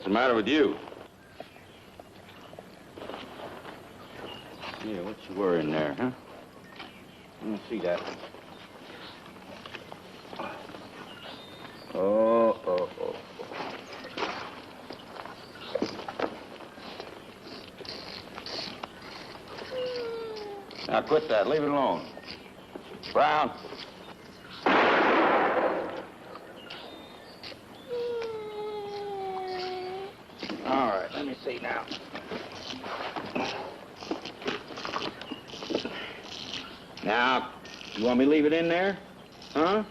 the matter with you? Yeah, what you wearing there, huh? Let me see that. Oh. Now quit that. Leave it alone. Brown. All right, let me see now. Now, you want me to leave it in there? Huh?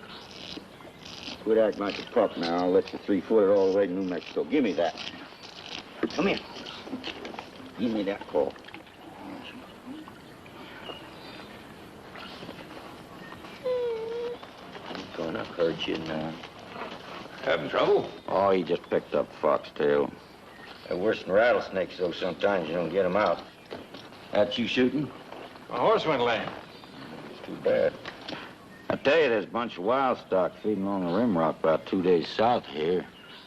Quit acting like a pup now. I'll let you 3-foot it all the way to New Mexico. Give me that. Come here. Give me that paw. I'm gonna hurt you now. Having trouble? Oh, he just picked up foxtail. They're worse than rattlesnakes, though. Sometimes you don't get them out. That you shooting? My horse went lame. It's too bad. I tell you, there's a bunch of wild stock feeding along the rim rock about 2 days south of here.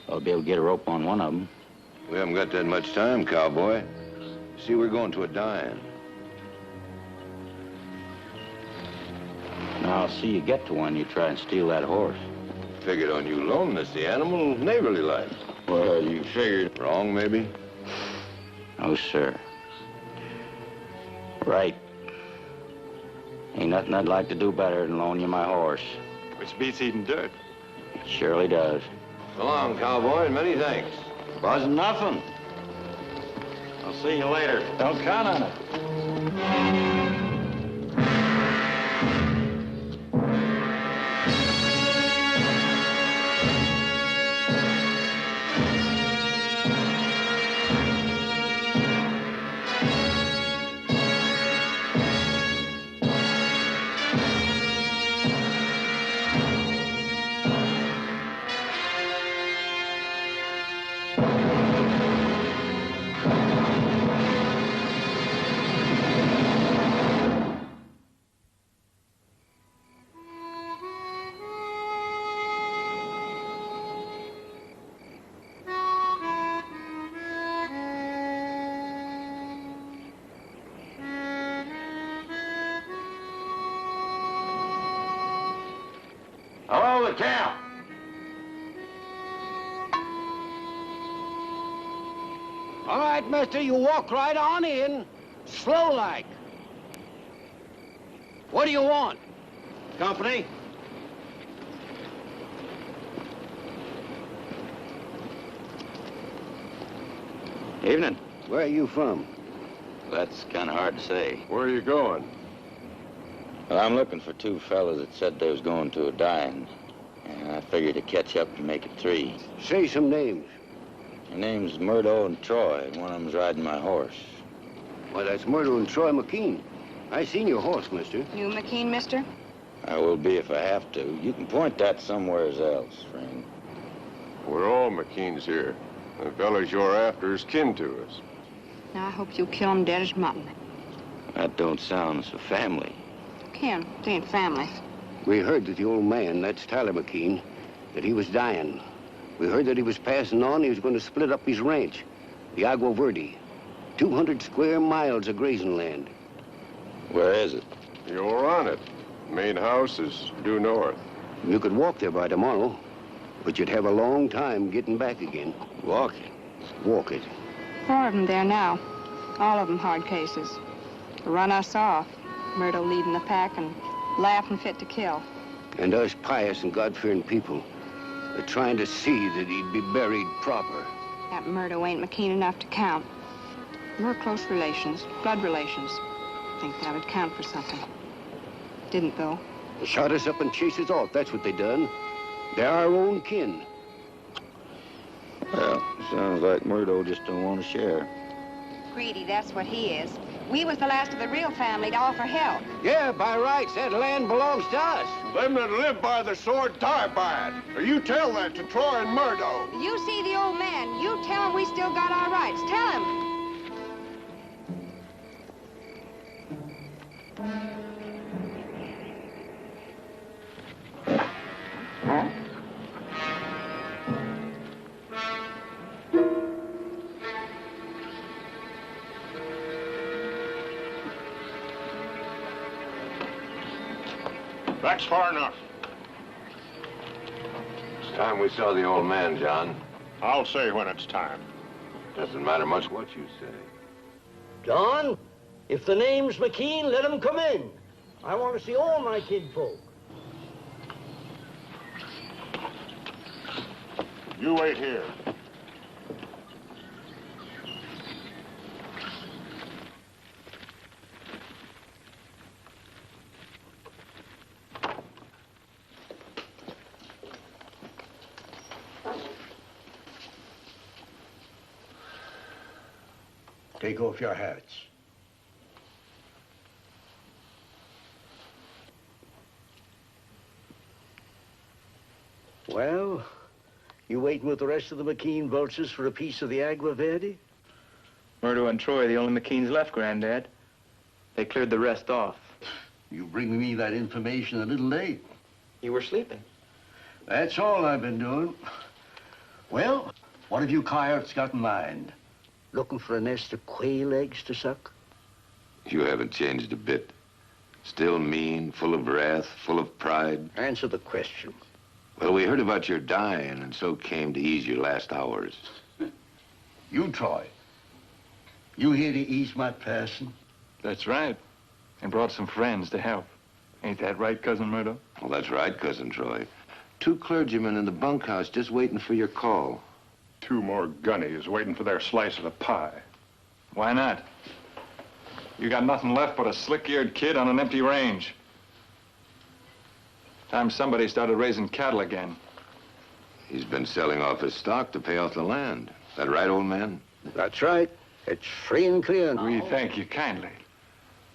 I'll be able to get a rope on one of them. We haven't got that much time, cowboy. See, we're going to a dine. Now, I'll see you get to one, you try and steal that horse. Figured on you loaning us the animal neighborly like. Well, you figured... Wrong, maybe? No, sir. Right. Ain't nothing I'd like to do better than loan you my horse. Which beats eating dirt. It surely does. So long, cowboy, and many thanks. Wasn't nothing. I'll see you later. Don't count on it. Hello, the camp. All right, mister, you walk right on in. Slow like. What do you want? Company? Evening. Where are you from? That's kind of hard to say. Where are you going? Well, I'm looking for 2 fellas that said they was going to a dine. And I figured to catch up and make it 3. Say some names. Their name's Murdo and Troy, and one of them's riding my horse. Well, that's Murdo and Troy McKean. I seen your horse, mister. You McKean, mister? I will be if I have to. You can point that somewhere else, friend. We're all McKeans here. The fellas you're after is kin to us. Now, I hope you kill him dead as mutton. That don't sound so family. Ken, they ain't family. We heard that the old man, that's Tyler McKean, that he was dying. We heard that he was passing on. He was going to split up his ranch, the Agua Verde. 200 square miles of grazing land. Where is it? You're on it. Main house is due north. You could walk there by tomorrow, but you'd have a long time getting back again. Walking. Walk it. 4 of them there now. All of them hard cases. To run us off. Murdo leading the pack and laughing fit to kill. And us pious and God-fearing people are trying to see that he'd be buried proper. That Murdo ain't McKean enough to count. We're close relations, blood relations. Think that would count for something. Didn't, though. They shot us up and chased us off. That's what they done. They're our own kin. Well, sounds like Murdo just don't want to share. Greedy, that's what he is. We was the last of the real family to offer help. Yeah, by rights, that land belongs to us. Them that live by the sword die by it. Or you tell that to Troy and Murdo. You see the old man. You tell him we still got our rights. Tell him. That's far enough. It's time we saw the old man, John. I'll say when it's time. Doesn't matter much what you say. John, if the name's McKean, let him come in. I want to see all my kinfolk. You wait here. Take off your hats. Well, you waiting with the rest of the McKean vultures for a piece of the Agua Verde? Murdo and Troy are the only McKeans left, Granddad. They cleared the rest off. You bring me that information a little late. You were sleeping. That's all I've been doing. Well, what have you coyotes got in mind? Looking for a nest of quail eggs to suck? You haven't changed a bit. Still mean, full of wrath, full of pride. Answer the question. Well, we heard about your dying, and so came to ease your last hours. You, Troy. You here to ease my passing? That's right. And brought some friends to help. Ain't that right, Cousin Murdo? Well, that's right, Cousin Troy. 2 clergymen in the bunkhouse just waiting for your call. 2 more gunnies waiting for their slice of the pie. Why not? You got nothing left but a slick-eared kid on an empty range. Time somebody started raising cattle again. He's been selling off his stock to pay off the land. That right, old man? That's right. It's free and clear now. We thank you kindly.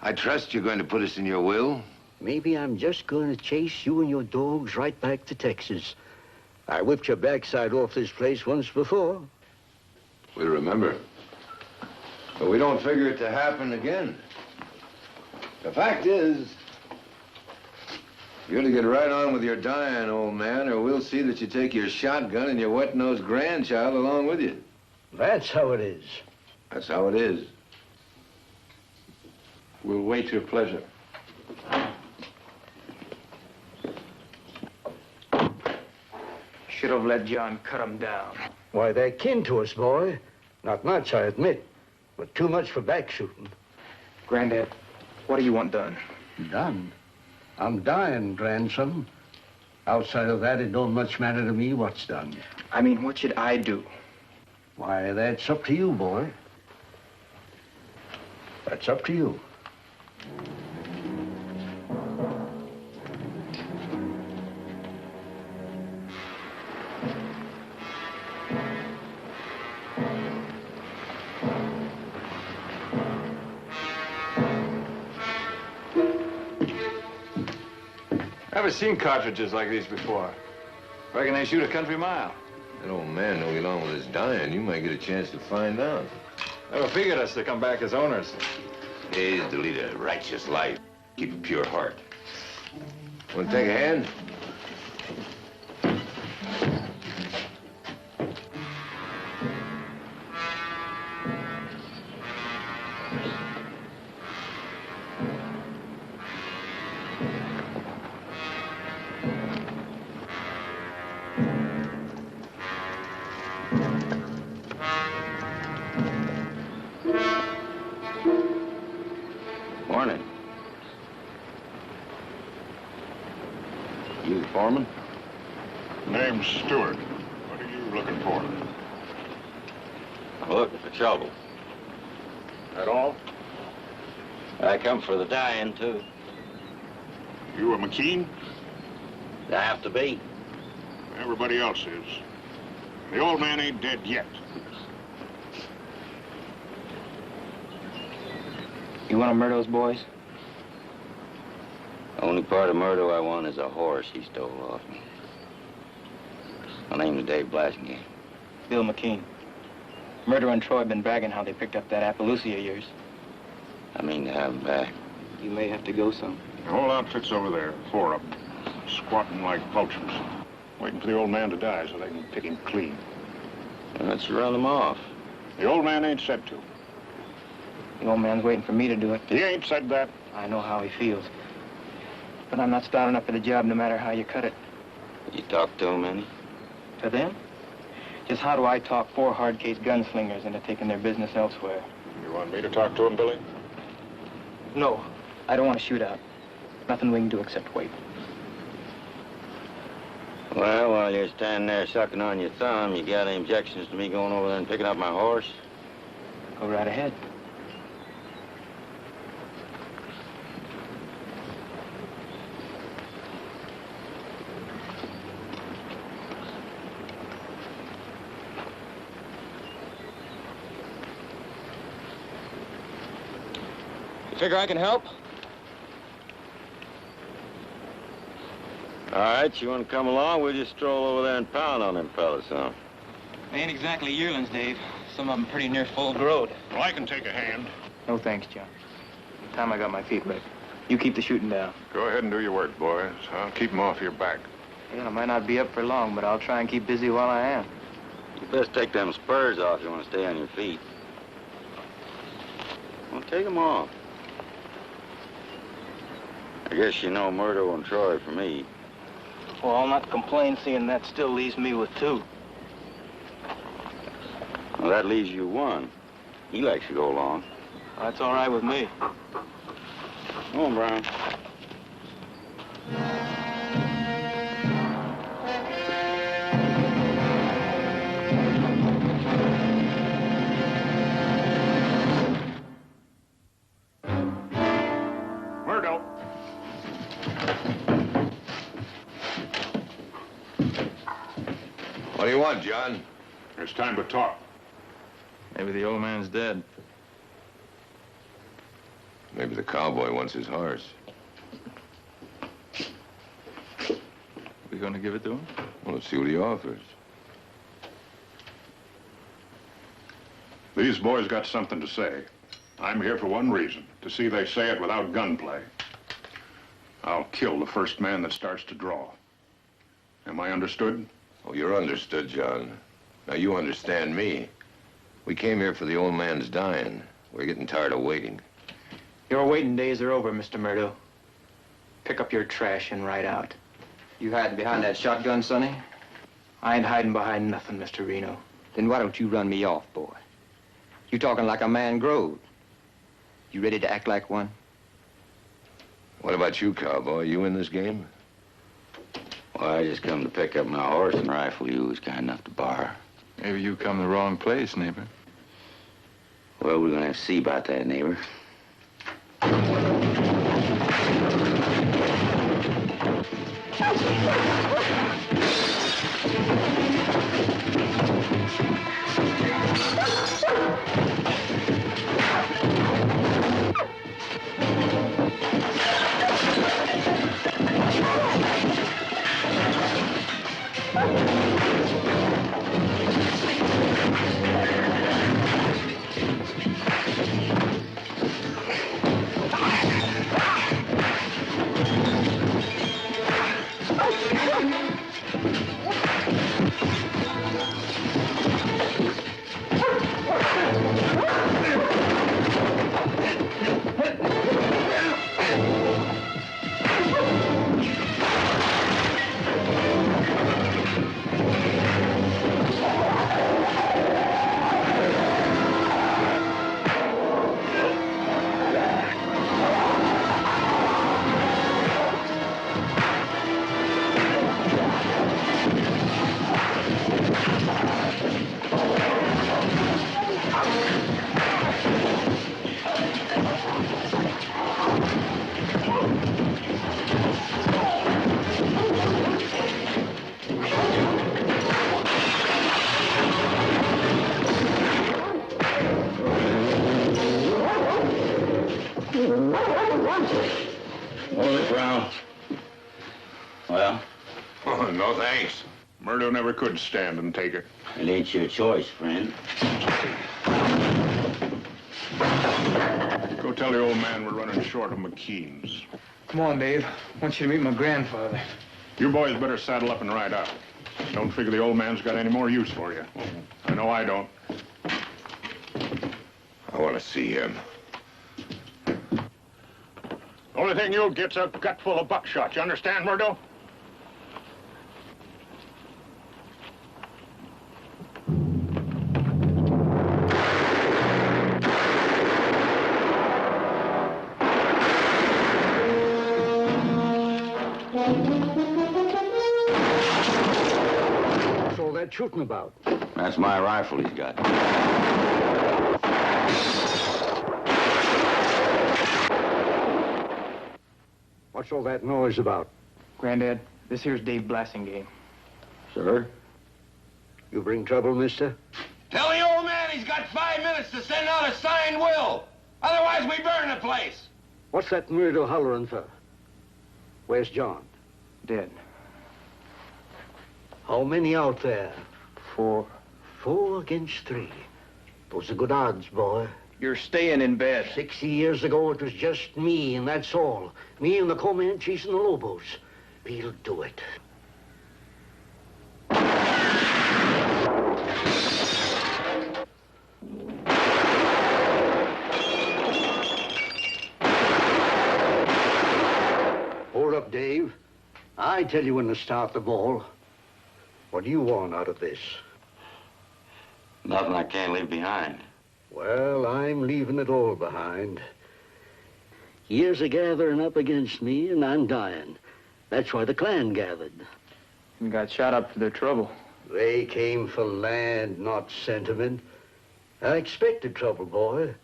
I trust you're going to put us in your will. Maybe I'm just going to chase you and your dogs right back to Texas. I whipped your backside off this place once before. We remember. But we don't figure it to happen again. The fact is, you're to get right on with your dying, old man, or we'll see that you take your shotgun and your wet-nosed grandchild along with you. That's how it is. That's how it is. We'll wait your pleasure. Should have let John cut him down. Why, they're kin to us, boy. Not much, I admit, but too much for back shooting. Granddad, what do you want done? Done? I'm dying, grandson. Outside of that, it don't much matter to me what's done. I mean, what should I do? Why, that's up to you, boy. That's up to you. Never seen cartridges like these before. Reckon they shoot a country mile. That old man know along with his dying. You might get a chance to find out. Never figured us to come back as owners. Is to lead a righteous life. Keep a pure heart. Want to take a hand? Morning. You the foreman? Name's Stewart. What are you looking for? I'm looking for trouble. That all? I come for the dying, too. You a McKean? I have to be. Everybody else is. The old man ain't dead yet. You one of Murdo's boys? Only part of Murdo I want is a horse he stole off me. My name's Dave Blasingame. Bill McKean. Murdo and Troy have been bragging how they picked up that Appaloosa of yours. I mean to have him back. You may have to go some. The whole outfit's over there, 4 of them, squatting like vultures, waiting for the old man to die so they can pick him clean. Let's run them off. The old man ain't said to. The old man's waiting for me to do it. He ain't said that. I know how he feels. But I'm not stout enough for the job no matter how you cut it. You talk to them any? To them? Just how do I talk 4 hard-case gunslingers into taking their business elsewhere? You want me to talk to them, Billy? No, I don't want to shoot out. Nothing we can do except wait. Well, while you're standing there sucking on your thumb, you got any objections to me going over there and picking up my horse? Go right ahead. You figure I can help? All right, you want to come along? We'll just stroll over there and pound on them fellas, huh? They ain't exactly yearlings, Dave. Some of them pretty near full-growed. Well, I can take a hand. No thanks, John. Time I got my feet wet. You keep the shooting down. Go ahead and do your work, boys. I'll keep them off your back. Yeah, I might not be up for long, but I'll try and keep busy while I am. You best take them spurs off if you want to stay on your feet. Well, take them off. I guess you know Murdo and Troy for me. Well, I'll not complain, seeing that still leaves me with 2. Well, that leaves you 1. He likes to go along. That's all right with me. Come on, Brown. Murdo. What do you want, John? It's time to talk. Maybe the old man's dead. Maybe the cowboy wants his horse. We gonna give it to him? Well, let's see what he offers. These boys got something to say. I'm here for one reason, to see they say it without gunplay. I'll kill the first man that starts to draw. Am I understood? Oh, you're understood, John. Now, you understand me. We came here for the old man's dying. We're getting tired of waiting. Your waiting days are over, Mr. Murdo. Pick up your trash and ride out. You hiding behind that shotgun, Sonny? I ain't hiding behind nothing, Mr. Reno. Then why don't you run me off, boy? You talking like a man growed. You ready to act like one? What about you, cowboy? You in this game? Well, I just come to pick up my horse and rifle you was kind enough to borrow. Maybe you come the wrong place, neighbor. Well, we're gonna have to see about that, neighbor. Morning, Brown. Well? Oh, no thanks. Murdo never could stand and take it. It ain't your choice, friend. Go tell the old man we're running short of McKean's. Come on, Dave. I want you to meet my grandfather. You boys better saddle up and ride out. Don't figure the old man's got any more use for you. I know I don't. I want to see him. Only thing you'll get's a gut full of buckshot. You understand, Murdo? What's all that shooting about? That's my rifle he's got. What's all that noise about? Granddad, this here's Dave Blassingame. Sir? You bring trouble, mister? Tell the old man he's got 5 minutes to send out a signed will. Otherwise, we burn the place. What's that Murdo hollering for? Where's John? Dead. How many out there? 4. 4 against 3. Those are good odds, boy. You're staying in bed. 60 years ago, it was just me, and that's all. Me and the Comanches and the Lobos. We'll do it. Hold up, Dave. I tell you when to start the ball. What do you want out of this? Nothing I can't leave behind. Well, I'm leaving it all behind. Years are gathering up against me, and I'm dying. That's why the clan gathered. And got shot up for their trouble. They came for land, not sentiment. I expected trouble, boy.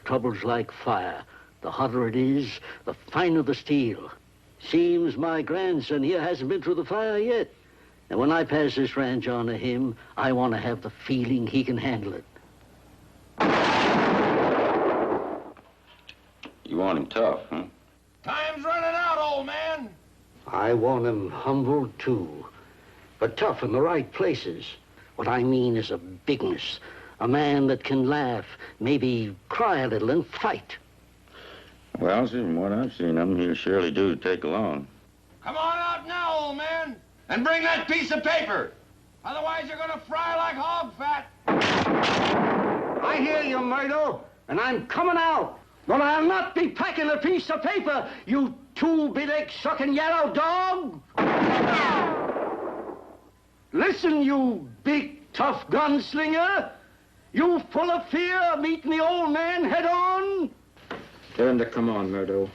Trouble's like fire. The hotter it is, the finer the steel. Seems my grandson here hasn't been through the fire yet. And when I pass this ranch on to him, I want to have the feeling he can handle it. You want him tough, huh? Time's running out, old man. I want him humble, too. But tough in the right places. What I mean is a bigness. A man that can laugh, maybe cry a little and fight. Well, from what I've seen of him, he'll surely do to take along. Come on out now, old man, and bring that piece of paper. Otherwise, you're gonna fry like hog fat. I hear you, Murdo, and I'm coming out. But I'll not be packing a piece of paper, you two-bit sucking yellow dog. Listen, you big, tough gunslinger. You full of fear meeting the old man head on? Tell him to come on, Murdo.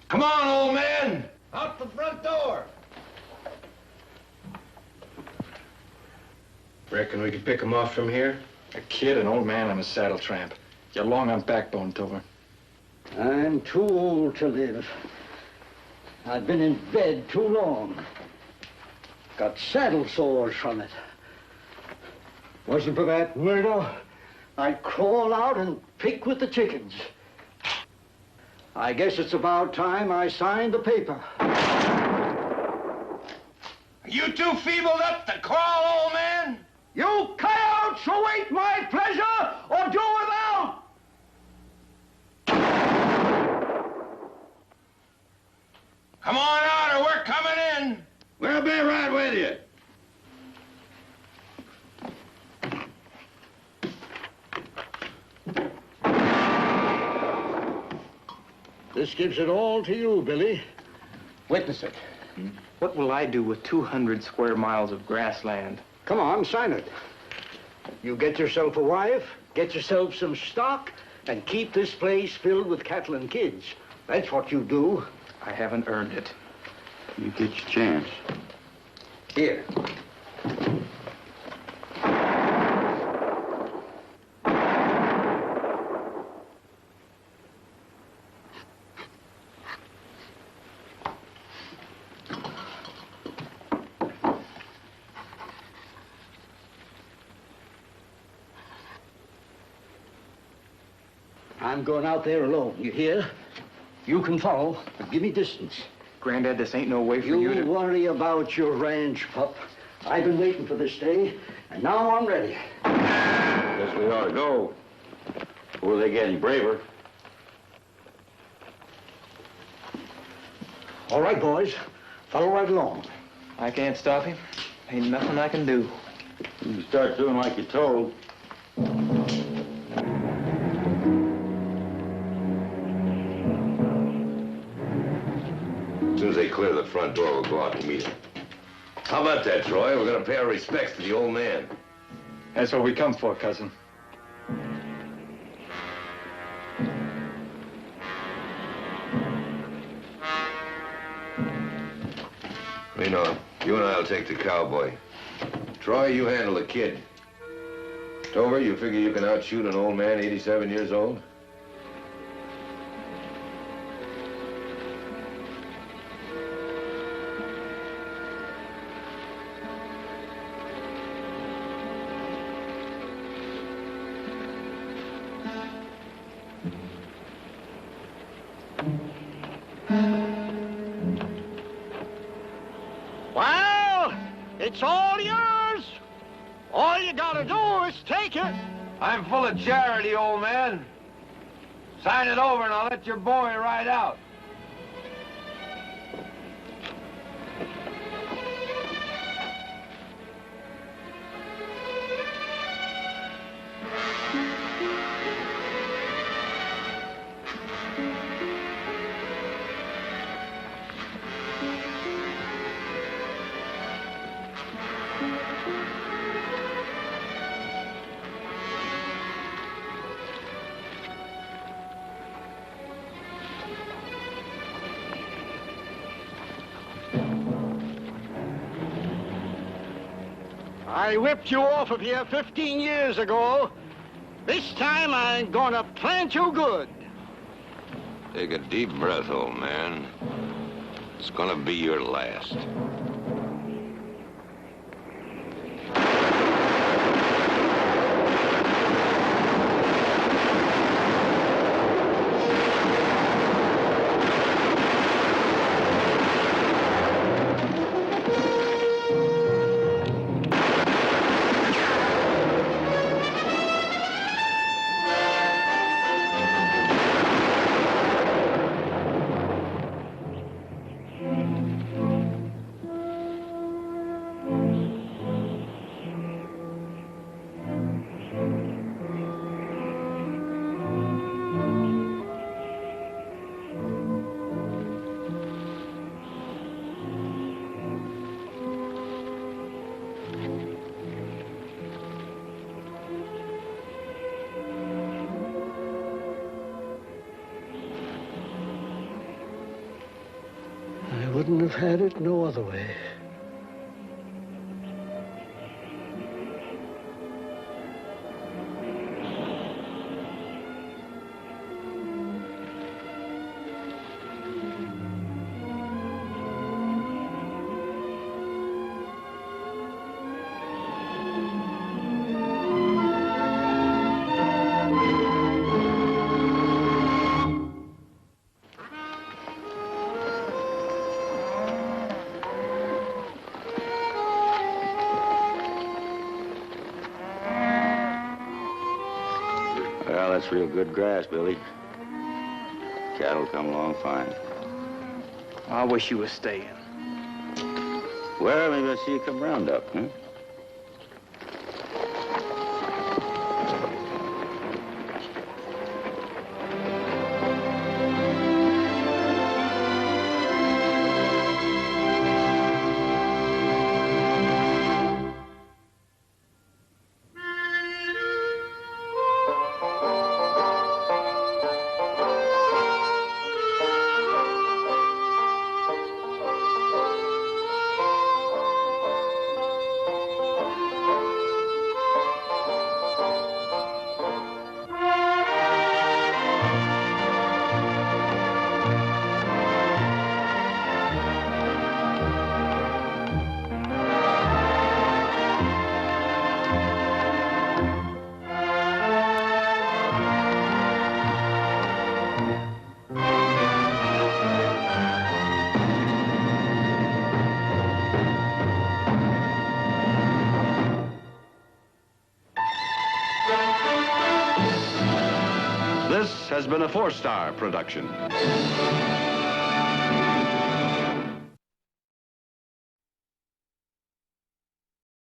Come on, old man. Out the front door. Reckon we could pick him off from here? A kid, an old man, and a saddle tramp. You're long on backbone, Topher. I'm too old to live. I've been in bed too long. Got saddle sores from it. Wasn't for that murder, I'd crawl out and pick with the chickens. I guess it's about time I signed the paper. Are you too feebled up to crawl, old man? You coyotes await my pleasure or do without! Come on out or we're coming in. We'll be right with you. This gives it all to you, Billy. Witness it. What will I do with 200 square miles of grassland? Come on, sign it. You get yourself a wife, get yourself some stock, and keep this place filled with cattle and kids. That's what you do. I haven't earned it. You get your chance. Here. I'm going out there alone, you hear? You can follow, but give me distance. Granddad, this ain't no way for you to... You worry about your ranch, pup. I've been waiting for this day, and now I'm ready. Guess we ought to go before they get any braver. All right, boys. Follow right along. I can't stop him. Ain't nothing I can do. You can start doing like you're told. clear the front door, we'll go out and meet him. How about that, Troy? We're gonna pay our respects to the old man. That's what we come for, cousin. Reno, you and I'll take the cowboy. Troy, you handle the kid. Tover, you figure you can outshoot an old man 87 years old? Well, it's all yours. All you gotta do is take it. I'm full of charity, old man. Sign it over and I'll let your boy ride out. I whipped you off of here 15 years ago. This time I'm gonna plant you good. Take a deep breath, old man. It's gonna be your last. I wouldn't have had it no other way. Well, that's real good grass, Billy. Cattle come along fine. I wish you was staying. Well, maybe I'll see you come round up, huh? This has been a 4-star production.